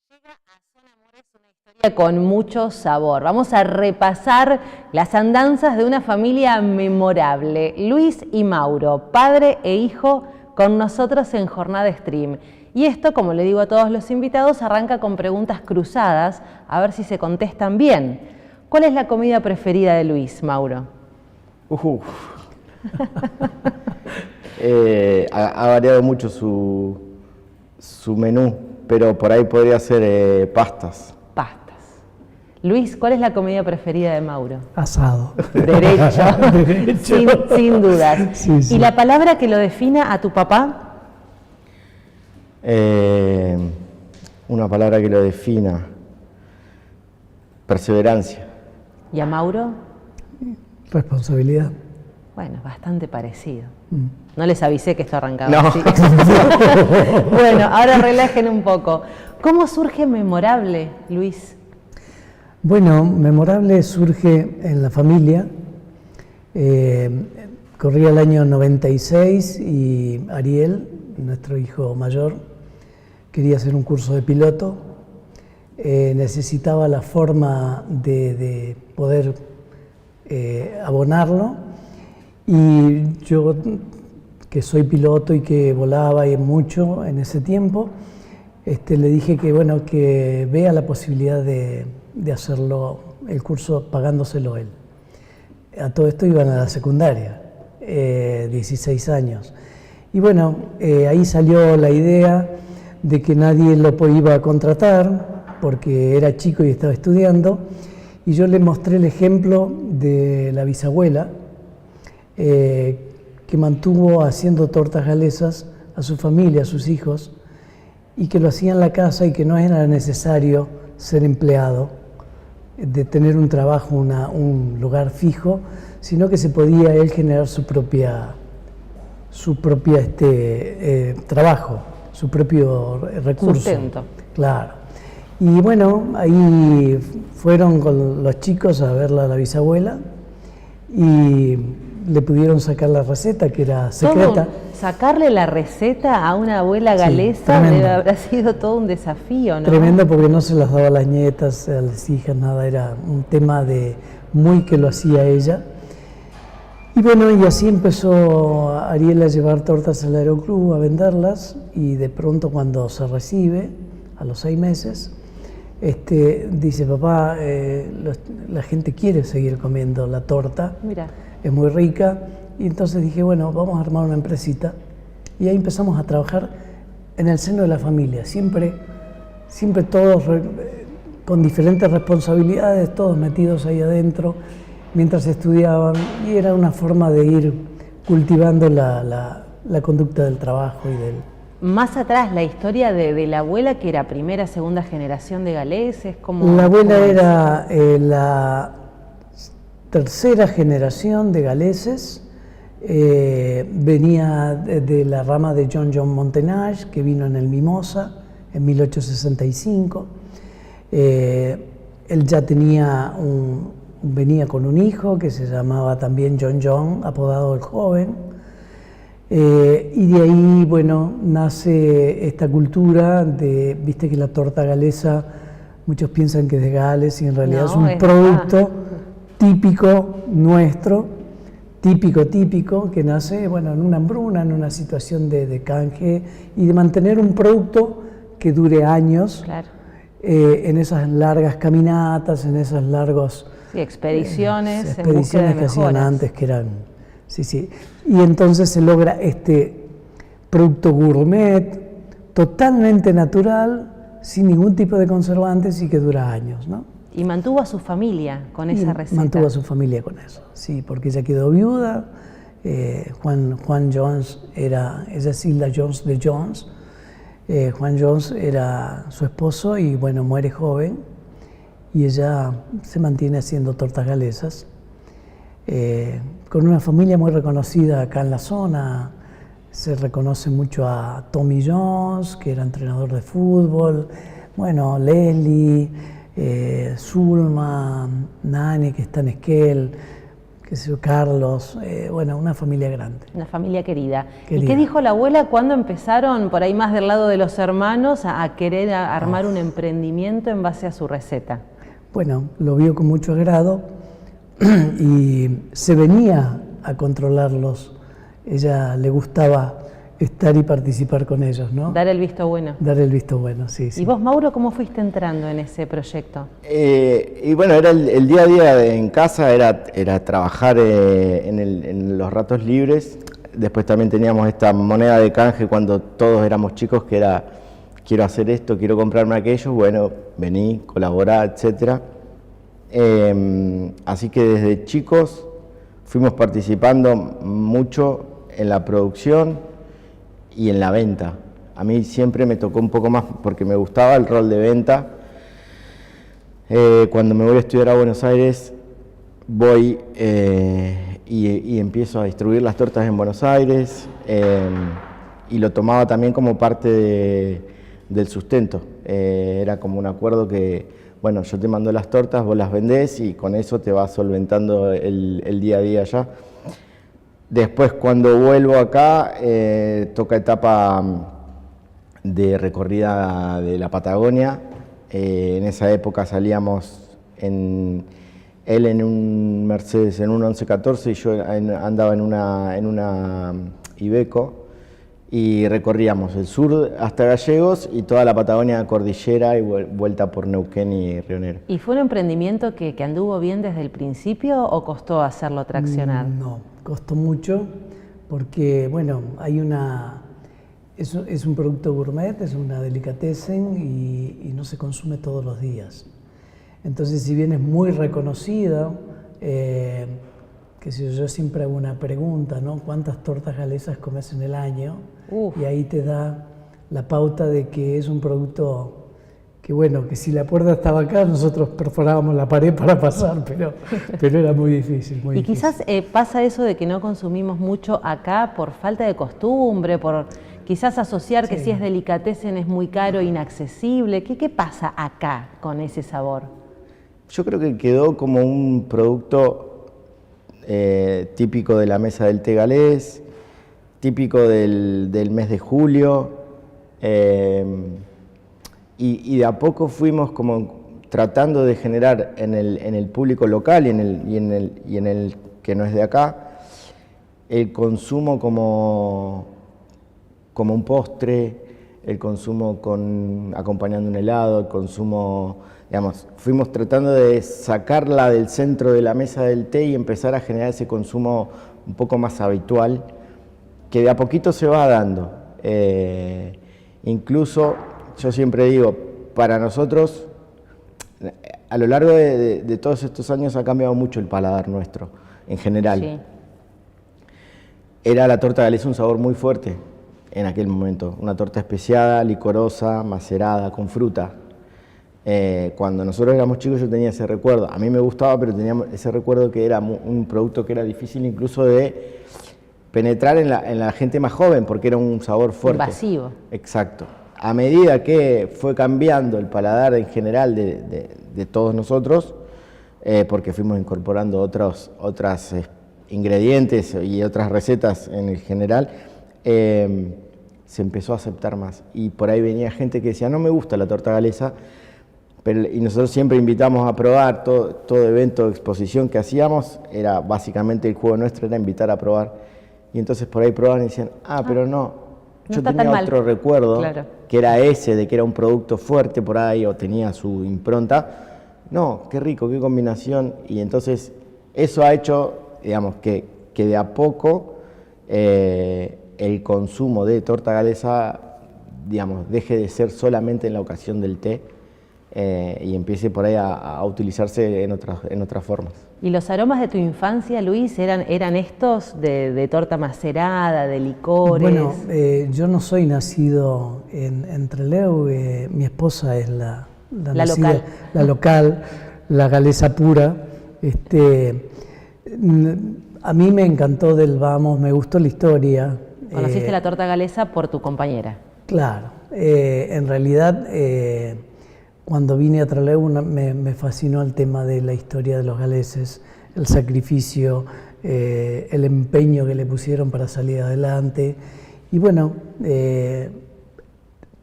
Llega a Son Amores, una historia con mucho sabor. Vamos a repasar las andanzas de una familia memorable. Luis y Mauro, padre e hijo, con nosotros en Jornada Stream. Y esto, como le digo a todos los invitados, arranca con preguntas cruzadas, a ver si se contestan bien. ¿Cuál es la comida preferida de Luis, Mauro? Ha variado mucho su menú, pero por ahí podría ser pastas. Pastas. Luis, ¿cuál es la comida preferida de Mauro? Asado. Derecho, sin dudas. Sí, sí. ¿Y la palabra que lo defina a tu papá? Una palabra que lo defina. Perseverancia. ¿Y a Mauro? Responsabilidad. Bueno, bastante parecido. No les avisé que esto arrancaba No. así. Bueno, ahora relajen un poco. ¿Cómo surge Memorable, Luis? Bueno, Memorable surge en la familia. Corría el año 96 y Ariel, nuestro hijo mayor, quería hacer un curso de piloto. Necesitaba la forma de poder abonarlo. Y yo, que soy piloto y que volaba y mucho en ese tiempo, le dije que, bueno, que vea la posibilidad de hacerlo, el curso pagándoselo él. A todo esto iban a la secundaria, 16 años. Y bueno, ahí salió la idea de que nadie lo iba a contratar porque era chico y estaba estudiando. Y yo le mostré el ejemplo de la bisabuela, que mantuvo haciendo tortas galesas a su familia, a sus hijos, y que lo hacía en la casa y que no era necesario ser empleado, de tener un trabajo, un lugar fijo, sino que se podía él generar su propia trabajo, su propio recurso. Sustento. Claro. Y bueno, ahí fueron con los chicos a verla a la bisabuela y le pudieron sacar la receta, que era secreta. Sacarle la receta a una abuela galesa tremendo. debe haber sido todo un desafío, ¿no? Tremendo, porque no se las daba a las nietas, a las hijas, nada, era un tema de muy que lo hacía ella. Y bueno, y así empezó Ariel a llevar tortas al aeroclub, a venderlas, y de pronto cuando se recibe, a los 6 meses, dice: papá, la gente quiere seguir comiendo la torta. Mira. Es muy rica, y entonces dije, bueno, vamos a armar una empresita, y ahí empezamos a trabajar en el seno de la familia, siempre todos con diferentes responsabilidades, todos metidos ahí adentro, mientras estudiaban, y era una forma de ir cultivando la conducta del trabajo y del... Más atrás, la historia de la abuela, que era primera, segunda generación de galeses, ¿cómo? La abuela ¿cómo es? era la tercera generación de galeses, venía de la rama de John Montenage, que vino en el Mimosa en 1865. Él ya venía con un hijo que se llamaba también John, apodado el Joven, y de ahí, bueno, nace esta cultura de, viste que la torta galesa, muchos piensan que es de Gales y en realidad es un producto típico nuestro, típico, que nace, bueno, en una hambruna, en una situación de canje y de mantener un producto que dure años. Claro. En esas largas caminatas, en esas largas expediciones que hacían antes, que eran... Sí. Y entonces se logra este producto gourmet, totalmente natural, sin ningún tipo de conservantes y que dura años, ¿no? Y mantuvo a su familia con esa receta. Mantuvo a su familia con eso, sí, porque ella quedó viuda. Juan Jones ella es Hilda Jones de Jones. Juan Jones era su esposo y bueno, muere joven y ella se mantiene haciendo tortas galesas con una familia muy reconocida acá en la zona. Se reconoce mucho a Tommy Jones, que era entrenador de fútbol, bueno, Leslie, Zulma, Nani, que está en Esquel, qué sé yo, Carlos, bueno, una familia grande. Una familia querida. ¿Y Querida. qué dijo la abuela cuando empezaron, por ahí más del lado de los hermanos, a querer armar un emprendimiento en base a su receta? Bueno, lo vio con mucho agrado y se venía a controlarlos. Ella le gustaba estar y participar con ellos, ¿no? Dar el visto bueno. Dar el visto bueno, sí, sí. ¿Y vos, Mauro, cómo fuiste entrando en ese proyecto? Y bueno, era el día a día en casa, era trabajar en los ratos libres. Después también teníamos esta moneda de canje cuando todos éramos chicos, que era, quiero hacer esto, quiero comprarme aquello, bueno, vení, colaborá, etc. Así que desde chicos fuimos participando mucho en la producción y en la venta. A mí siempre me tocó un poco más porque me gustaba el rol de venta. Cuando me voy a estudiar a Buenos Aires, voy y empiezo a distribuir las tortas en Buenos Aires y lo tomaba también como parte del sustento. Era como un acuerdo que, bueno, yo te mando las tortas, vos las vendés y con eso te vas solventando el día a día allá. Después, cuando vuelvo acá, toca etapa de recorrida de la Patagonia. En esa época salíamos él en un Mercedes, en un 1114, y yo andaba en una Iveco, y recorríamos el sur hasta Gallegos y toda la Patagonia cordillera y vuelta por Neuquén y Río Negro. ¿Y fue un emprendimiento que anduvo bien desde el principio o costó hacerlo traccionar? No, costó mucho porque, bueno, es un producto gourmet, es una delicatessen y no se consume todos los días. Entonces, si bien es muy reconocido, que si yo siempre hago una pregunta, ¿no? ¿Cuántas tortas galesas comes en el año? Y ahí te da la pauta de que es un producto que, bueno, que si la puerta estaba acá, nosotros perforábamos la pared para pasar, pero era muy difícil. Y quizás pasa eso de que no consumimos mucho acá por falta de costumbre, por quizás asociar que si es delicatessen es muy caro e inaccesible. ¿Qué pasa acá con ese sabor? Yo creo que quedó como un producto típico de la mesa del té galés, típico del mes de julio, y de a poco fuimos como tratando de generar en el público local y en el que no es de acá, el consumo como un postre, el consumo acompañando un helado, el consumo, digamos, fuimos tratando de sacarla del centro de la mesa del té y empezar a generar ese consumo un poco más habitual, que de a poquito se va dando. Incluso, yo siempre digo, para nosotros, a lo largo de todos estos años ha cambiado mucho el paladar nuestro, en general. Sí. Era la torta galesa un sabor muy fuerte en aquel momento, una torta especiada, licorosa, macerada, con fruta. Cuando nosotros éramos chicos yo tenía ese recuerdo, a mí me gustaba, pero teníamos ese recuerdo que era un producto que era difícil incluso de penetrar en la gente más joven, porque era un sabor fuerte. Invasivo. Exacto. A medida que fue cambiando el paladar en general de todos nosotros, porque fuimos incorporando otros ingredientes y otras recetas en el general, se empezó a aceptar más. Y por ahí venía gente que decía, no me gusta la torta galesa, y nosotros siempre invitamos a probar, todo evento de exposición que hacíamos, era básicamente el juego nuestro, era invitar a probar. Y entonces por ahí probaban y decían, pero no, yo tenía otro recuerdo, claro, que era ese, de que era un producto fuerte por ahí o tenía su impronta. No, qué rico, qué combinación. Y entonces eso ha hecho, digamos, que de a poco el consumo de torta galesa, digamos, deje de ser solamente en la ocasión del té y empiece por ahí a utilizarse en otras formas. ¿Y los aromas de tu infancia, Luis, eran estos de torta macerada, de licores? Bueno, yo no soy nacido en Trelew, mi esposa es la local, la galesa pura. A mí me encantó del Vamos, me gustó la historia. ¿Conociste la torta galesa por tu compañera? Claro, en realidad cuando vine a Trelew me fascinó el tema de la historia de los galeses, el sacrificio, el empeño que le pusieron para salir adelante. Y bueno,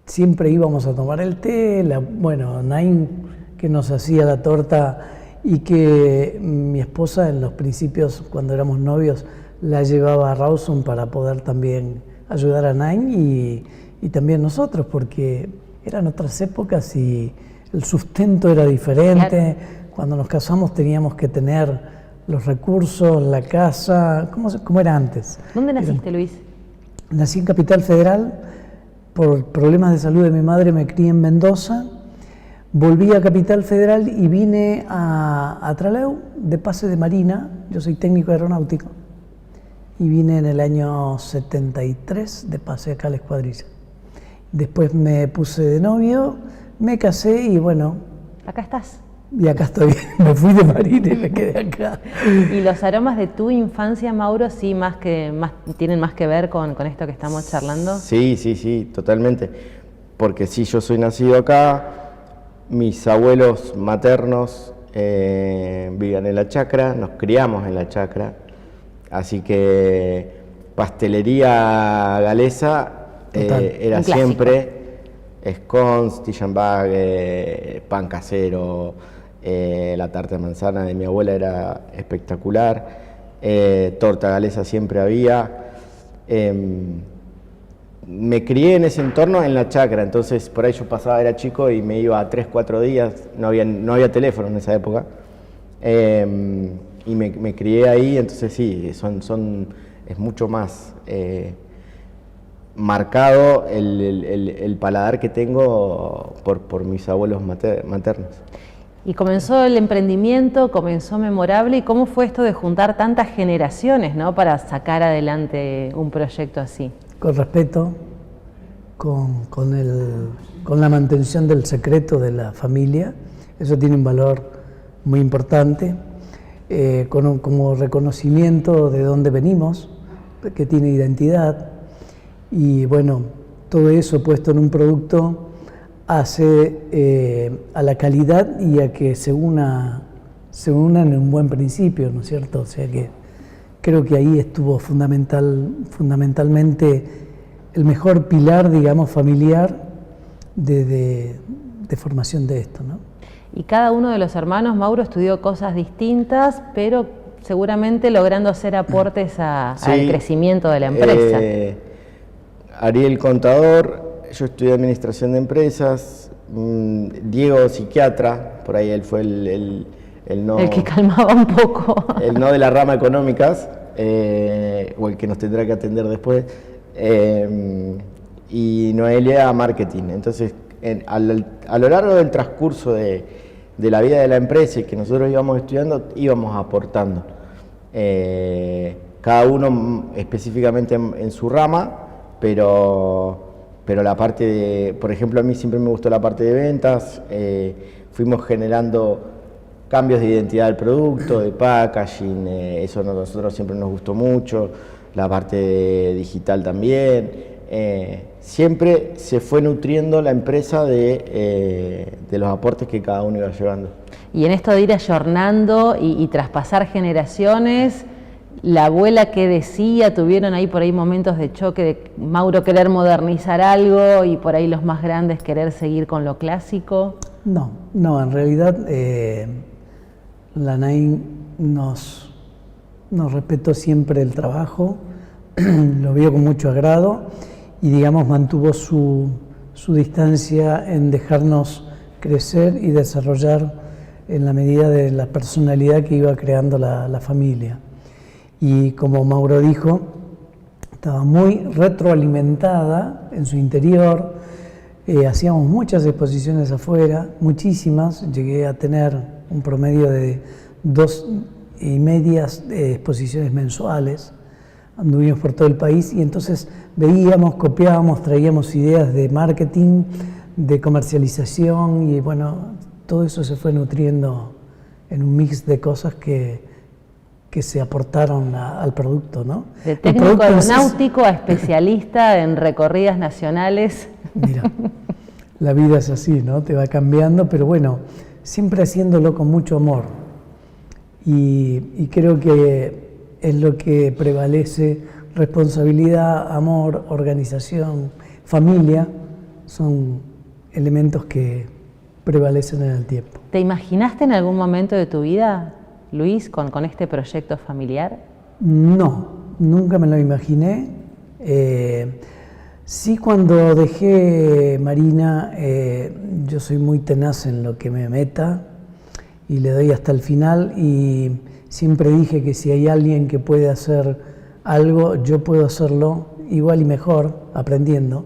siempre íbamos a tomar el té, Nain que nos hacía la torta y que mi esposa en los principios, cuando éramos novios, la llevaba a Rawson para poder también ayudar a Nain y también nosotros, porque eran otras épocas y el sustento era diferente. Claro. Cuando nos casamos teníamos que tener los recursos, la casa, ¿cómo era antes? ¿Dónde naciste, Luis? Nací en Capital Federal. Por problemas de salud de mi madre me crié en Mendoza. Volví a Capital Federal y vine a Trelew de pase de marina. Yo soy técnico aeronáutico. Y vine en el año 73 de pase acá a la escuadrilla. Después me puse de novio, me casé y bueno... Acá estás. Y acá estoy, me fui de marina y me quedé acá. ¿Y los aromas de tu infancia, Mauro, sí tienen más que ver con esto que estamos charlando? Sí, totalmente. Porque sí, yo soy nacido acá, mis abuelos maternos vivían en la chacra, nos criamos en la chacra, así que pastelería galesa era siempre scones, tijanbag, pan casero, la tarta de manzana de mi abuela era espectacular, torta galesa siempre había. Me crié en ese entorno en la chacra, entonces por ahí yo pasaba, era chico y me iba a 3-4 días, no había teléfono en esa época, y me crié ahí, entonces sí, es mucho más marcado el paladar que tengo por mis abuelos maternos. Y comenzó el emprendimiento, comenzó Memorable, ¿y cómo fue esto de juntar tantas generaciones, ¿no?, para sacar adelante un proyecto así? Con respeto, con la mantención del secreto de la familia, eso tiene un valor muy importante, como reconocimiento de dónde venimos, que tiene identidad, y bueno, todo eso puesto en un producto hace a la calidad y a que se unan en un buen principio, ¿no es cierto? O sea que creo que ahí estuvo fundamentalmente el mejor pilar, digamos, familiar de formación de esto, ¿no? Y cada uno de los hermanos, Mauro, estudió cosas distintas, pero seguramente logrando hacer aportes al crecimiento de la empresa. Ariel, contador, yo estudié administración de empresas, Diego, psiquiatra, por ahí él fue el no... El que calmaba un poco. El no de la rama económicas, o el que nos tendrá que atender después, y Noelia, marketing. Entonces, a lo largo del transcurso de la vida de la empresa y que nosotros íbamos estudiando, íbamos aportando. Cada uno específicamente en su rama, pero la parte de, por ejemplo, a mí siempre me gustó la parte de ventas, fuimos generando cambios de identidad del producto, de packaging, eso a nosotros siempre nos gustó mucho, la parte digital también, siempre se fue nutriendo la empresa de los aportes que cada uno iba llevando. Y en esto de ir ayornando y traspasar generaciones, la abuela que decía, tuvieron ahí por ahí momentos de choque de Mauro querer modernizar algo y por ahí los más grandes querer seguir con lo clásico. No, en realidad la Nain nos respetó siempre el trabajo, lo vio con mucho agrado y digamos mantuvo su distancia en dejarnos crecer y desarrollar en la medida de la personalidad que iba creando la familia. Y como Mauro dijo, estaba muy retroalimentada en su interior, hacíamos muchas exposiciones afuera, muchísimas, llegué a tener un promedio de 2,5 exposiciones mensuales, anduvimos por todo el país y entonces veíamos, copiábamos, traíamos ideas de marketing, de comercialización y bueno, todo eso se fue nutriendo en un mix de cosas que se aportaron al producto, ¿no? De técnico aeronáutico a especialista en recorridas nacionales. Mira, la vida es así, ¿no? Te va cambiando, pero bueno, siempre haciéndolo con mucho amor. y creo que es lo que prevalece: responsabilidad, amor, organización, familia, son elementos que prevalecen en el tiempo. ¿Te imaginaste en algún momento de tu vida, Luis, con este proyecto familiar? No, nunca me lo imaginé. Sí, cuando dejé Marina, yo soy muy tenaz en lo que me meta y le doy hasta el final, y siempre dije que si hay alguien que puede hacer algo, yo puedo hacerlo igual y mejor, aprendiendo.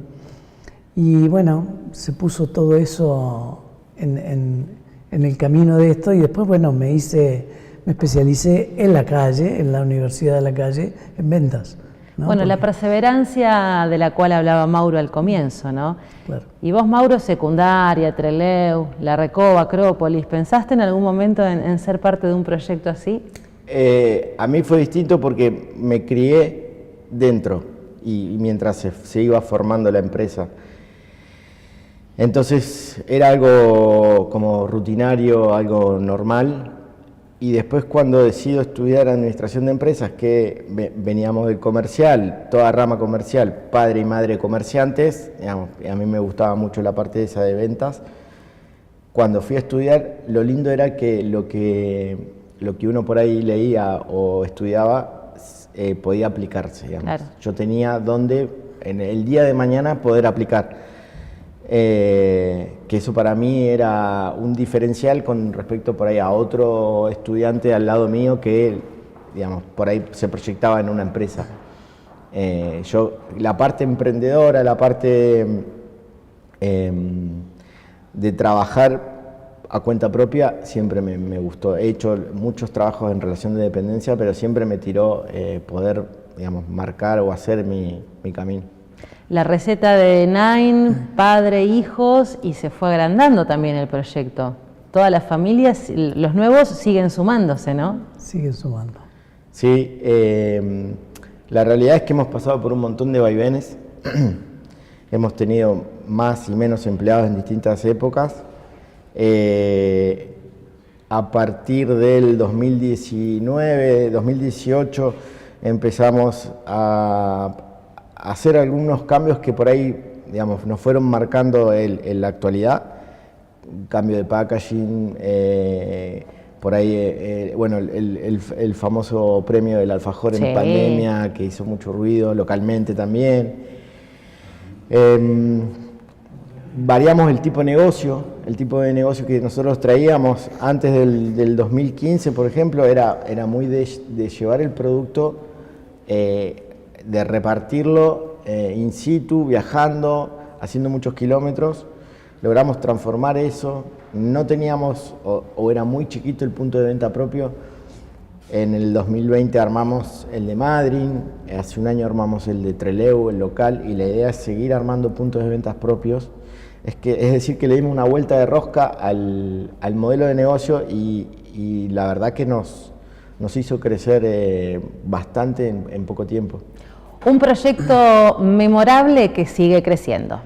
Y bueno, se puso todo eso en el camino de esto, y después, bueno, me especialicé en la calle, en la Universidad de la Calle, en ventas, ¿no? Bueno, la perseverancia de la cual hablaba Mauro al comienzo, ¿no? Claro. Y vos, Mauro, secundaria, Trelew, La Recoba, Acrópolis, ¿pensaste en algún momento en ser parte de un proyecto así? A mí fue distinto porque me crié dentro y mientras se iba formando la empresa. Entonces era algo como rutinario, algo normal. Y después, cuando decido estudiar administración de empresas, que veníamos del comercial, toda rama comercial, padre y madre comerciantes, digamos, a mí me gustaba mucho la parte esa de ventas. Cuando fui a estudiar, lo lindo era que lo que uno por ahí leía o estudiaba podía aplicarse, digamos. Claro. Yo tenía donde en el día de mañana poder aplicar. Que eso para mí era un diferencial con respecto por ahí a otro estudiante al lado mío que, digamos, por ahí se proyectaba en una empresa. Yo, la parte emprendedora, la parte de trabajar a cuenta propia, siempre me gustó. He hecho muchos trabajos en relación de dependencia, pero siempre me tiró poder, digamos, marcar o hacer mi camino. La receta de Nine, padre, hijos, y se fue agrandando también el proyecto. Todas las familias, los nuevos siguen sumándose, ¿no? Siguen sumando. Sí, la realidad es que hemos pasado por un montón de vaivenes. Hemos tenido más y menos empleados en distintas épocas. A partir del 2019, 2018, empezamos a hacer algunos cambios que por ahí, digamos, nos fueron marcando en la actualidad. Un cambio de packaging, por ahí, bueno, el famoso premio del alfajor en pandemia, que hizo mucho ruido localmente también. Variamos el tipo de negocio que nosotros traíamos antes del 2015, por ejemplo, era muy de llevar el producto, de repartirlo in situ, viajando, haciendo muchos kilómetros. Logramos transformar eso. No teníamos, o era muy chiquito el punto de venta propio. En el 2020 armamos el de Madryn, hace un año armamos el de Trelew, el local, y la idea es seguir armando puntos de ventas propios. Es decir, que le dimos una vuelta de rosca al modelo de negocio, y la verdad que nos hizo crecer bastante en poco tiempo. Un proyecto memorable que sigue creciendo.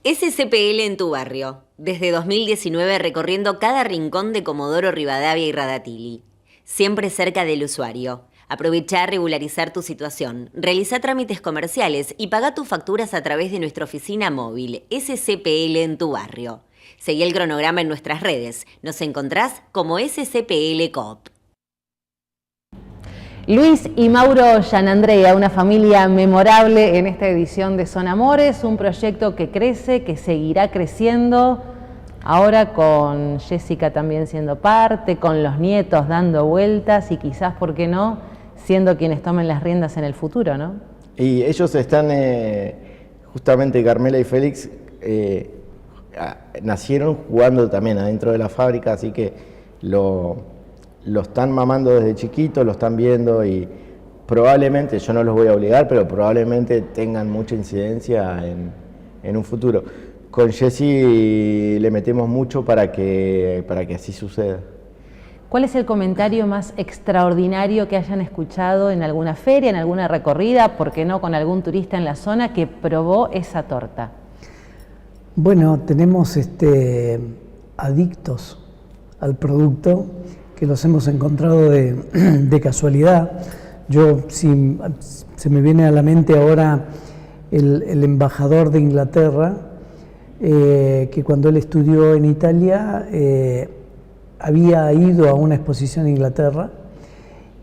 SCPL en tu barrio. Desde 2019 recorriendo cada rincón de Comodoro Rivadavia y Radatili. Siempre cerca del usuario. Aprovechá a regularizar tu situación. Realiza trámites comerciales y paga tus facturas a través de nuestra oficina móvil SCPL en tu barrio. Seguí el cronograma en nuestras redes. Nos encontrás como SCPL Coop. Luis y Mauro Gianandrea, una familia memorable en esta edición de Son Amores, un proyecto que crece, que seguirá creciendo, ahora con Jessica también siendo parte, con los nietos dando vueltas y quizás, ¿por qué no?, siendo quienes tomen las riendas en el futuro, ¿no? Y ellos están, justamente Carmela y Félix, nacieron jugando también adentro de la fábrica, así que lo están mamando desde chiquitos, lo están viendo, y probablemente, yo no los voy a obligar, pero probablemente tengan mucha incidencia en un futuro. Con Jessy le metemos mucho para que así suceda. ¿Cuál es el comentario más extraordinario que hayan escuchado en alguna feria, en alguna recorrida, por qué no con algún turista en la zona que probó esa torta? Bueno, tenemos adictos al producto, que los hemos encontrado de casualidad. Se me viene a la mente ahora el embajador de Inglaterra, que cuando él estudió en Italia había ido a una exposición en Inglaterra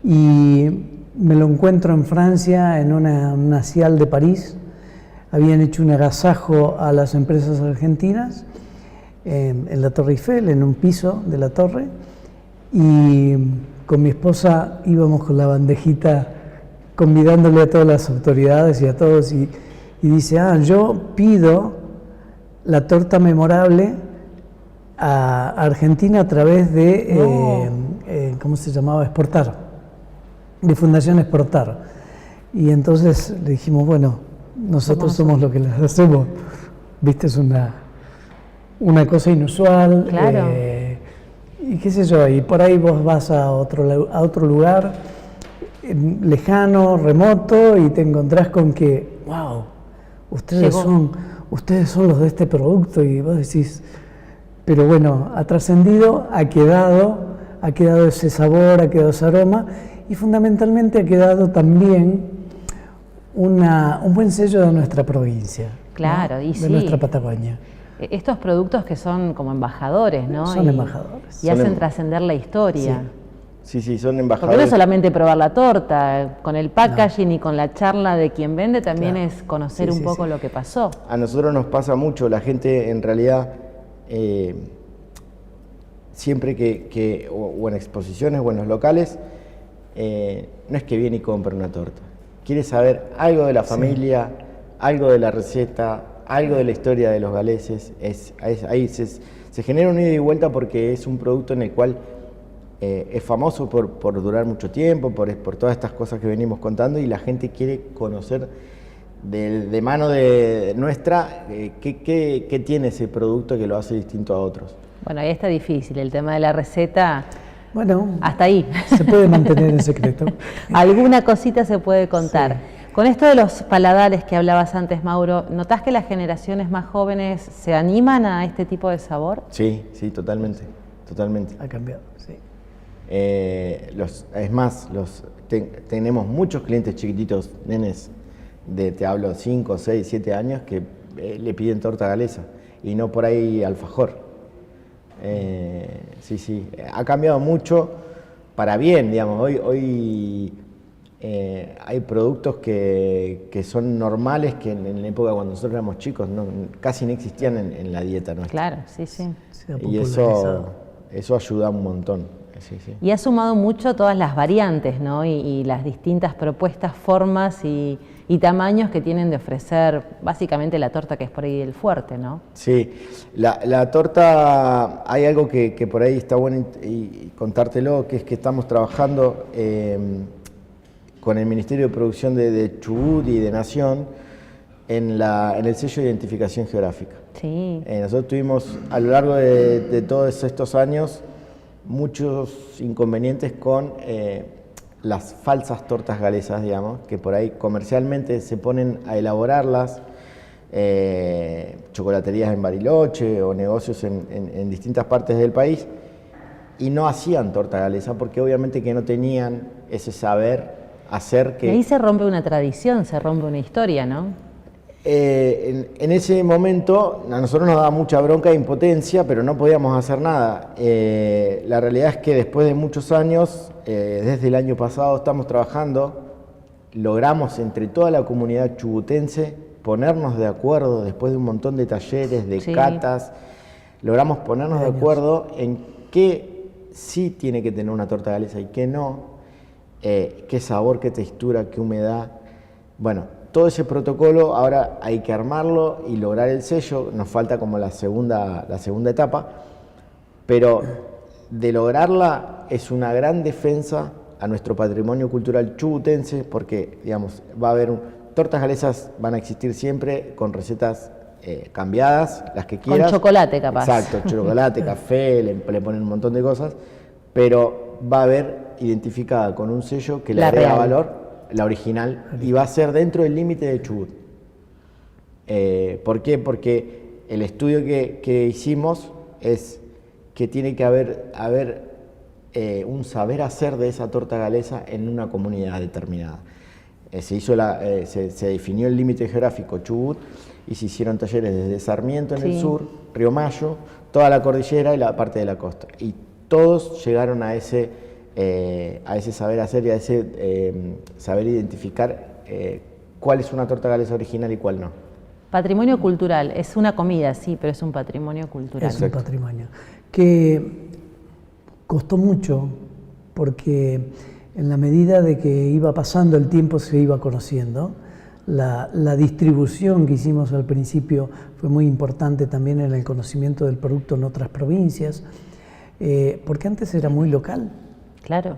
y me lo encuentro en Francia, en una CIAL de París. Habían hecho un agasajo a las empresas argentinas en la Torre Eiffel, en un piso de la torre, y con mi esposa íbamos con la bandejita convidándole a todas las autoridades y a todos, y dice, yo pido la torta memorable a Argentina a través de, ¿cómo se llamaba? Exportar, de Fundación Exportar. Y entonces le dijimos, bueno, nosotros somos los que las hacemos, viste, es una cosa inusual. Claro. Y qué sé yo, y por ahí vos vas a otro lugar lejano, remoto, y te encontrás con que, wow, ustedes son los de este producto, y vos decís, pero bueno, ha trascendido, ha quedado ese sabor, ha quedado ese aroma, y fundamentalmente ha quedado también un buen sello de nuestra provincia. Claro, ¿no? y sí. De nuestra Patagonia. Estos productos que son como embajadores, ¿no? Son embajadores. Y hacen trascender la historia. Sí, son embajadores. Porque no es solamente probar la torta, con el packaging y con la charla de quien vende también es conocer un poco lo que pasó. A nosotros nos pasa mucho, la gente en realidad, siempre o en exposiciones o en los locales, no es que viene y compra una torta. Quiere saber algo de la familia, algo de la receta, algo de la historia de los galeses. Ahí se genera un ida y vuelta porque es un producto en el cual es famoso por durar mucho tiempo, por todas estas cosas que venimos contando, y la gente quiere conocer de mano de nuestra qué tiene ese producto que lo hace distinto a otros. Bueno, ahí está difícil el tema de la receta. Bueno, hasta ahí. Se puede mantener en secreto. Alguna cosita se puede contar. Sí. Con esto de los paladares que hablabas antes, Mauro, ¿notás que las generaciones más jóvenes se animan a este tipo de sabor? Sí, totalmente. Ha cambiado, sí. Es más, tenemos muchos clientes chiquititos, nenes te hablo 5, 6, 7 años, que le piden torta galesa y no por ahí alfajor. Sí, ha cambiado mucho para bien, digamos. Hoy hay productos que son normales, que en la época cuando nosotros éramos chicos casi no existían en la dieta nuestra. Claro, sí. Y eso ayuda un montón. Sí. Y ha sumado mucho todas las variantes, ¿no? Y las distintas propuestas, formas y tamaños que tienen de ofrecer básicamente la torta, que es por ahí el fuerte, ¿no? Sí, la torta, hay algo que por ahí está bueno y contártelo, que es que estamos trabajando con el Ministerio de Producción de Chubut y de Nación en el sello de identificación geográfica. Sí. Nosotros tuvimos a lo largo de todos estos años muchos inconvenientes con las falsas tortas galesas, digamos, que por ahí comercialmente se ponen a elaborarlas, chocolaterías en Bariloche o negocios en distintas partes del país, y no hacían torta galesa porque obviamente que no tenían ese saber hacer que... Y ahí se rompe una tradición, se rompe una historia, ¿no? En ese momento a nosotros nos daba mucha bronca e impotencia, pero no podíamos hacer nada. La realidad es que después de muchos años, desde el año pasado estamos trabajando, logramos entre toda la comunidad chubutense ponernos de acuerdo después de un montón de talleres, de catas, logramos ponernos de acuerdo en qué sí tiene que tener una torta galesa y qué no, qué sabor, qué textura, qué humedad. Bueno, todo ese protocolo ahora hay que armarlo y lograr el sello, nos falta como la segunda etapa, pero de lograrla es una gran defensa a nuestro patrimonio cultural chubutense, porque digamos, va a haber tortas galesas, van a existir siempre con recetas cambiadas, las que quieras. Con chocolate capaz. Exacto, chocolate, café, le ponen un montón de cosas, pero va a haber identificada con un sello que le agrega valor, la original, y va a ser dentro del límite de Chubut. ¿Por qué? Porque el estudio que hicimos es que tiene que haber un saber hacer de esa torta galesa en una comunidad determinada. Se definió el límite geográfico Chubut y se hicieron talleres desde Sarmiento en el sur, Río Mayo, toda la cordillera y la parte de la costa. Y todos llegaron a ese saber hacer y a ese saber identificar cuál es una torta galesa original y cuál no. Patrimonio cultural, es una comida, sí, pero es un patrimonio cultural. Es un patrimonio que costó mucho porque en la medida de que iba pasando el tiempo se iba conociendo. La distribución que hicimos al principio fue muy importante también en el conocimiento del producto en otras provincias, porque antes era muy local. Claro.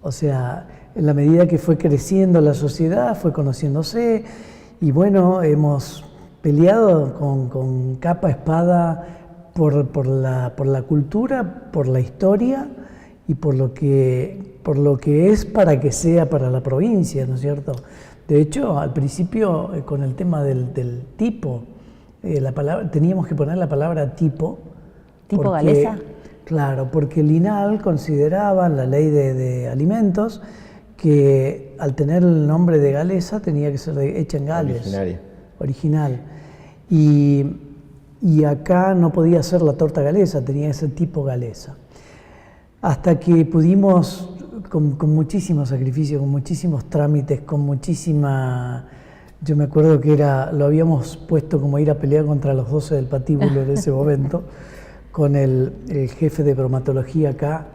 O sea, en la medida que fue creciendo la sociedad, fue conociéndose, y bueno, hemos peleado con capa, espada por la cultura, por la historia y por lo que es para que sea para la provincia, ¿no es cierto? De hecho, al principio, con el tema del tipo, teníamos que poner la palabra tipo. ¿Tipo galesa? Claro, porque el INAL consideraba, en la ley de alimentos, que al tener el nombre de galesa tenía que ser hecha en Gales. Original. Y acá no podía ser la torta galesa, tenía que ser tipo galesa. Hasta que pudimos, con muchísimo sacrificio, con muchísimos trámites, con muchísima... Yo me acuerdo que lo habíamos puesto como ir a pelear contra los 12 del patíbulo en ese momento, con el jefe de bromatología acá,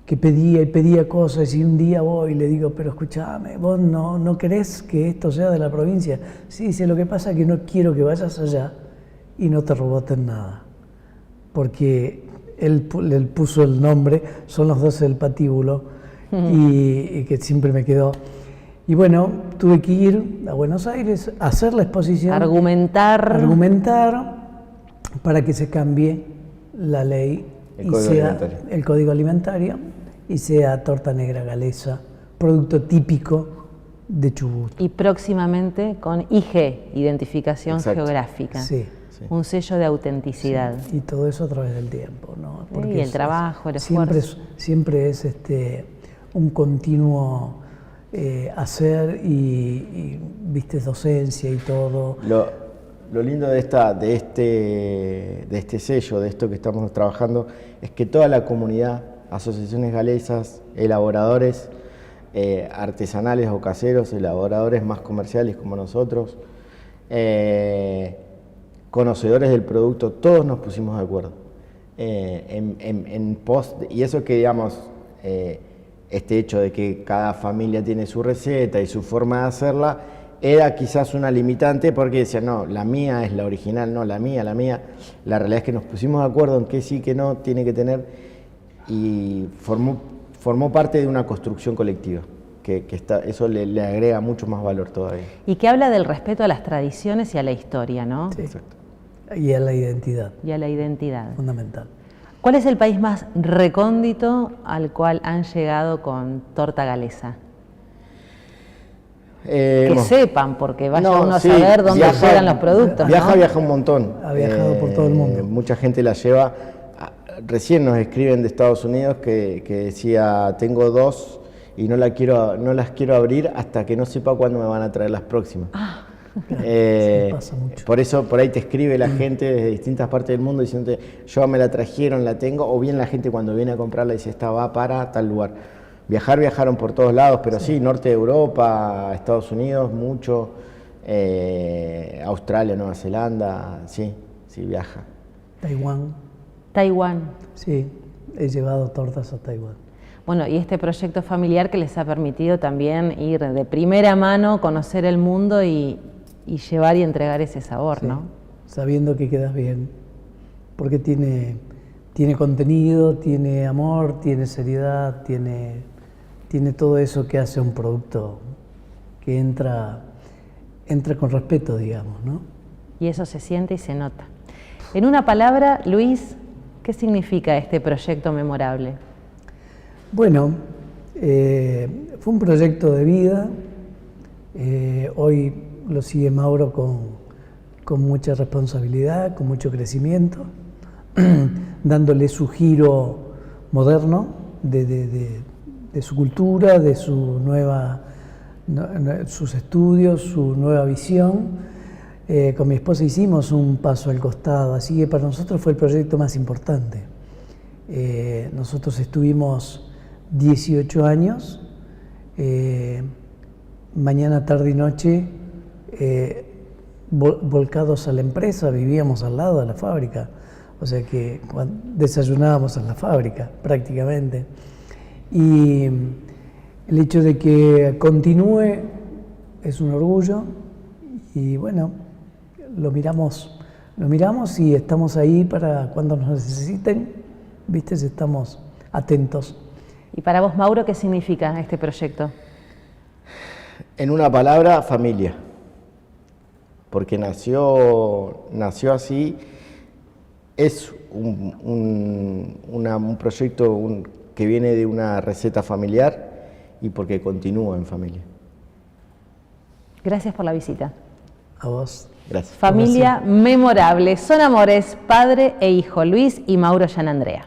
que pedía y pedía cosas, y un día voy y le digo, pero escúchame, ¿vos no querés que esto sea de la provincia? Sí, dice, lo que pasa es que no quiero que vayas allá y no te roboten nada, porque él puso el nombre, son los 12 del patíbulo, y que siempre me quedó. Y bueno, tuve que ir a Buenos Aires a hacer la exposición. Argumentar Para que se cambie la ley y sea el código alimentario y sea torta negra galesa, producto típico de Chubut. Y próximamente con IG, identificación geográfica. Sí. Un sello de autenticidad. Sí, y todo eso a través del tiempo, ¿no? Porque el trabajo, el esfuerzo. Siempre es un continuo hacer y viste, docencia y todo. Lo lindo de este sello, de esto que estamos trabajando, es que toda la comunidad, asociaciones galesas, elaboradores artesanales o caseros, elaboradores más comerciales como nosotros, conocedores del producto, todos nos pusimos de acuerdo en pos, y eso que digamos, este hecho de que cada familia tiene su receta y su forma de hacerla, era quizás una limitante porque decían, no, la mía es la original, no, la mía. La realidad es que nos pusimos de acuerdo en qué sí, qué no tiene que tener, y formó parte de una construcción colectiva, eso le agrega mucho más valor todavía. Y que habla del respeto a las tradiciones y a la historia, ¿no? Sí. Exacto. Y a la identidad. Y a la identidad. Fundamental. ¿Cuál es el país más recóndito al cual han llegado con torta galesa? Que sepan, porque vaya uno a saber dónde llegan los productos. Viaja un montón. Ha viajado por todo el mundo. Mucha gente la lleva. Recién nos escriben de Estados Unidos que decía, tengo 2 y no las quiero abrir hasta que no sepa cuándo me van a traer las próximas. Pasa mucho. Por eso por ahí te escribe la gente desde distintas partes del mundo diciéndote, yo me la trajeron, la tengo, o bien la gente cuando viene a comprarla dice, esta va para tal lugar. Viajaron por todos lados, pero sí, norte de Europa, Estados Unidos, mucho, Australia, Nueva Zelanda, sí, viaja. Taiwán. Sí, he llevado tortas a Taiwán. Bueno, y este proyecto familiar que les ha permitido también ir de primera mano, conocer el mundo y llevar y entregar ese sabor, sí, ¿no? Sabiendo que quedas bien, porque tiene contenido, tiene amor, tiene seriedad, tiene todo eso que hace un producto que entra con respeto, digamos, ¿no? Y eso se siente y se nota. En una palabra, Luis, ¿qué significa este proyecto memorable? Bueno, fue un proyecto de vida. Hoy lo sigue Mauro con mucha responsabilidad, con mucho crecimiento, dándole su giro moderno de su cultura, de su sus estudios, su nueva visión. Con mi esposa hicimos un paso al costado, así que para nosotros fue el proyecto más importante. Nosotros estuvimos 18 años, mañana, tarde y noche, volcados a la empresa, vivíamos al lado de la fábrica, o sea que desayunábamos en la fábrica prácticamente. Y el hecho de que continúe es un orgullo y bueno, lo miramos y estamos ahí para cuando nos necesiten, ¿viste? Estamos atentos. ¿Y para vos, Mauro, qué significa este proyecto? En una palabra, familia. Porque nació así, es un proyecto que viene de una receta familiar y porque continúa en familia. Gracias por la visita. A vos. Gracias. Familia memorable, son amores, padre e hijo, Luis y Mauro Gianandrea.